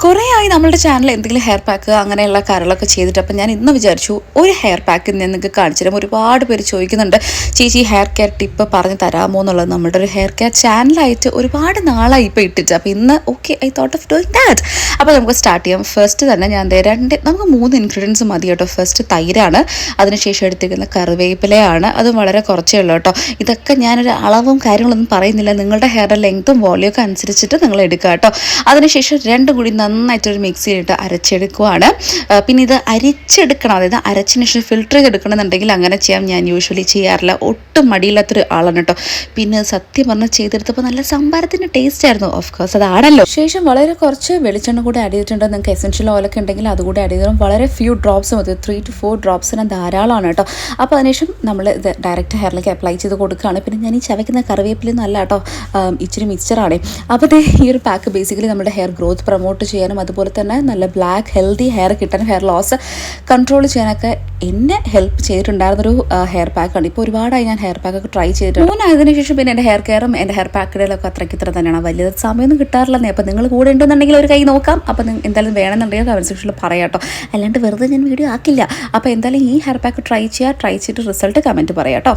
കുറേ ആയി നമ്മളുടെ ചാനൽ എന്തെങ്കിലും ഹെയർ പാക്ക് അങ്ങനെയുള്ള കാര്യങ്ങളൊക്കെ ചെയ്തിട്ട് അപ്പം ഞാൻ ഇന്ന് വിചാരിച്ചു ഒരു ഹെയർ പാക്ക് ഞാൻ നിങ്ങൾക്ക് കാണിച്ചു തരാം. ഒരുപാട് പേര് ചോദിക്കുന്നുണ്ട്, ചേച്ചി ഹെയർ കെയർ ടിപ്പ് പറഞ്ഞ് തരാമോ എന്നുള്ളത്. നമ്മുടെ ഒരു ഹെയർ കെയർ ചാനലായിട്ട് ഒരുപാട് നാളായി ഇപ്പോൾ ഇട്ടിട്ട്. അപ്പോൾ ഇന്ന് okay I thought of doing that. അപ്പോൾ നമുക്ക് സ്റ്റാർട്ട് ചെയ്യാം. ഫസ്റ്റ് തന്നെ ഞാൻ നമുക്ക് 3 ഇൻഗ്രീഡിയൻസ് മതി കേട്ടോ. ഫസ്റ്റ് തൈരാണ്, അതിനുശേഷം എടുത്തിരിക്കുന്ന കറിവേപ്പിലയാണ്, അതും വളരെ കുറച്ചേ ഉള്ളൂ കേട്ടോ. ഇതൊക്കെ ഞാനൊരു അളവും കാര്യങ്ങളൊന്നും പറയുന്നില്ല, നിങ്ങളുടെ ഹെയറുടെ ലെങ്ത്തും വോളിയൊക്കെ അനുസരിച്ചിട്ട് നിങ്ങൾ എടുക്കുക കേട്ടോ. അതിനുശേഷം രണ്ടും കൂടി നന്നായിട്ടൊരു മിക്സിയിലിട്ട് അരച്ചെടുക്കുവാണ്. പിന്നെ ഇത് അരിച്ചെടുക്കണം, അതായത് അരച്ചതിന് ശേഷം ഫിൽറ്റർ ചെയ്തെടുക്കണമെന്നുണ്ടെങ്കിൽ അങ്ങനെ ചെയ്യാം. ഞാൻ യൂഷ്വലി ചെയ്യാറില്ല, ഒട്ടും മടിയില്ലാത്തൊരു ആളാണ് കേട്ടോ. പിന്നെ സത്യം പറഞ്ഞാൽ ചെയ്തെടുത്തപ്പോൾ നല്ല സംഭാരത്തിൻ്റെ ടേസ്റ്റ് ആയിരുന്നു. ഓഫ് കോഴ്സ് അതാണല്ലോ. ശേഷം വളരെ കുറച്ച് വെളിച്ചെണ്ണ കൂടെ ആഡ് ചെയ്തിട്ടുണ്ട്. നിങ്ങൾക്ക് എസെൻഷ്യൽ ഓയിലൊക്കെ ഉണ്ടെങ്കിൽ അതുകൂടെ ആഡ് ചെയ്തിട്ടും വളരെ ഫ്യൂ ഡ്രോപ്സ് മതി, 3 to 4 ഡ്രോപ്സിന് ധാരാളമാണ് കേട്ടോ. അപ്പോൾ അതിനുശേഷം നമ്മൾ ഇത് ഡയറക്റ്റ് ഹെയറിലേക്ക് അപ്ലൈ ചെയ്ത് കൊടുക്കുകയാണ്. പിന്നെ ഞാൻ ഈ ചവയ്ക്കുന്ന കറിവേപ്പില നല്ല കേട്ടോ, ഇച്ചിരി മിക്സ്ചറാണ്. അപ്പോൾ ഈ ഒരു പാക്ക് ബേസിക്കലി നമ്മുടെ ഹെയർ ഗ്രോത്ത് പ്രൊമോട്ട് ചെയ്യാനും അതുപോലെ തന്നെ നല്ല ബ്ലാക്ക് ഹെൽത്തി ഹെയർ കിട്ടാൻ, ഹെയർ ലോസ് കൺട്രോൾ ചെയ്യാനൊക്കെ എന്നെ ഹെൽപ്പ് ചെയ്തിട്ടുണ്ടായിരുന്നൊരു ഹെയർ പാക്കാണ്. ഇപ്പോൾ ഒരുപാടായി ഞാൻ ഹെയർ പാക്കൊക്കെ ട്രൈ ചെയ്തിട്ടുണ്ട്. മൂന്നായതിനു ശേഷം പിന്നെ എൻ്റെ ഹെയർ കെയറും എൻ്റെ ഹെയർ പാക്കുകളിലൊക്കെ അത്രയ്ക്ക് ഇത്ര തന്നെയാണ്. വലിയ സമയമൊന്നും കിട്ടാറില്ലെന്നേ. അപ്പോൾ നിങ്ങൾ കൂടെ ഉണ്ടെന്നുണ്ടെങ്കിൽ ഒരു കൈ നോക്കാം. അപ്പോൾ എന്തായാലും വേണമെന്നുണ്ടെങ്കിൽ കമൻറ്റ് സെക്ഷനിൽ പറയാം കേട്ടോ, അല്ലാണ്ട് വെറുതെ ഞാൻ വീഡിയോ ആക്കില്ല. അപ്പോൾ എന്തായാലും ഈ ഹെയർ പാക്ക് ട്രൈ ചെയ്തിട്ട് റിസൾട്ട് കമൻറ്റ് പറയാം കേട്ടോ.